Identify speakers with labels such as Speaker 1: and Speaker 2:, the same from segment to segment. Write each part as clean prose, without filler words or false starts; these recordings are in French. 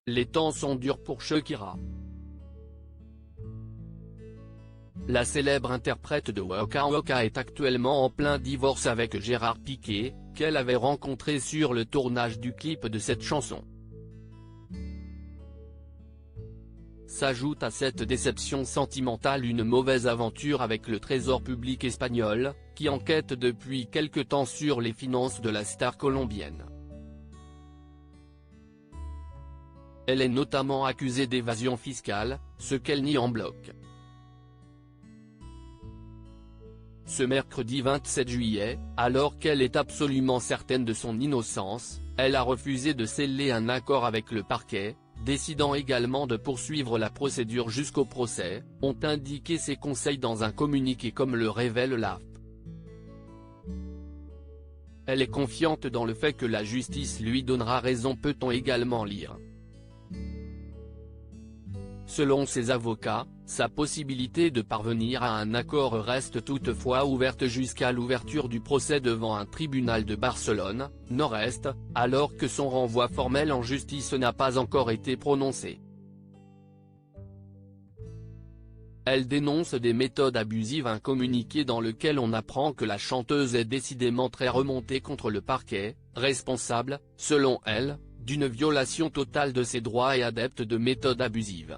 Speaker 1: Les temps sont durs pour Shakira. La célèbre interprète de Waka Waka est actuellement en plein divorce avec Gérard Piqué, qu'elle avait rencontré sur le tournage du clip de cette chanson. S'ajoute à cette déception sentimentale une mauvaise aventure avec le Trésor public espagnol, qui enquête depuis quelque temps sur les finances de la star colombienne. Elle est notamment accusée d'évasion fiscale, ce qu'elle nie en bloc. Ce mercredi 27 juillet, alors qu'elle est absolument certaine de son innocence, elle a refusé de sceller un accord avec le parquet, décidant également de poursuivre la procédure jusqu'au procès, ont indiqué ses conseils dans un communiqué comme le révèle l'AFP. Elle est confiante dans le fait que la justice lui donnera raison, peut-on également lire. Selon ses avocats, sa possibilité de parvenir à un accord reste toutefois ouverte jusqu'à l'ouverture du procès devant un tribunal de Barcelone, Nord-Est, alors que son renvoi formel en justice n'a pas encore été prononcé. Elle dénonce des méthodes abusives, un communiqué dans lequel on apprend que la chanteuse est décidément très remontée contre le parquet, responsable, selon elle, d'une violation totale de ses droits et adepte de méthodes abusives.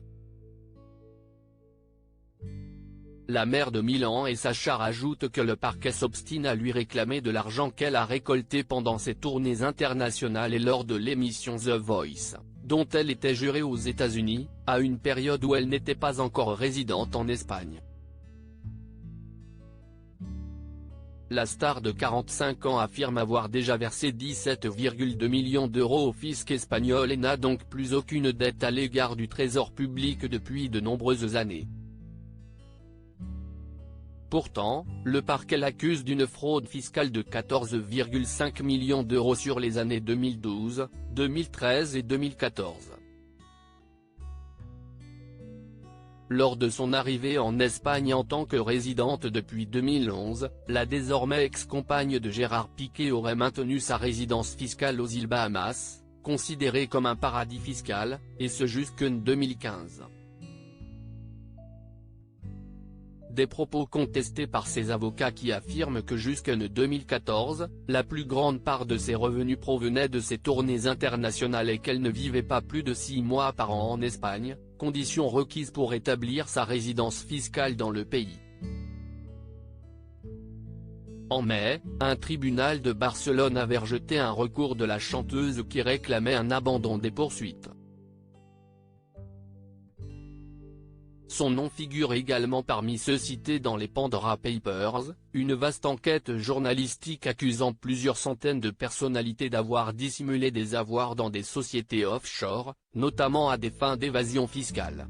Speaker 1: La maire de Milan et Sacha rajoutent que le parquet s'obstine à lui réclamer de l'argent qu'elle a récolté pendant ses tournées internationales et lors de l'émission The Voice, dont elle était jurée aux États-Unis, à une période où elle n'était pas encore résidente en Espagne. La star de 45 ans affirme avoir déjà versé 17,2 millions d'euros au fisc espagnol et n'a donc plus aucune dette à l'égard du Trésor public depuis de nombreuses années. Pourtant, le parquet l'accuse d'une fraude fiscale de 14,5 millions d'euros sur les années 2012, 2013 et 2014. Lors de son arrivée en Espagne en tant que résidente depuis 2011, la désormais ex-compagne de Gérard Piqué aurait maintenu sa résidence fiscale aux îles Bahamas, considérée comme un paradis fiscal, et ce jusqu'en 2015. Des propos contestés par ses avocats qui affirment que jusqu'en 2014, la plus grande part de ses revenus provenait de ses tournées internationales et qu'elle ne vivait pas plus de 6 mois par an en Espagne, condition requise pour établir sa résidence fiscale dans le pays. En mai, un tribunal de Barcelone avait rejeté un recours de la chanteuse qui réclamait un abandon des poursuites. Son nom figure également parmi ceux cités dans les Pandora Papers, une vaste enquête journalistique accusant plusieurs centaines de personnalités d'avoir dissimulé des avoirs dans des sociétés offshore, notamment à des fins d'évasion fiscale.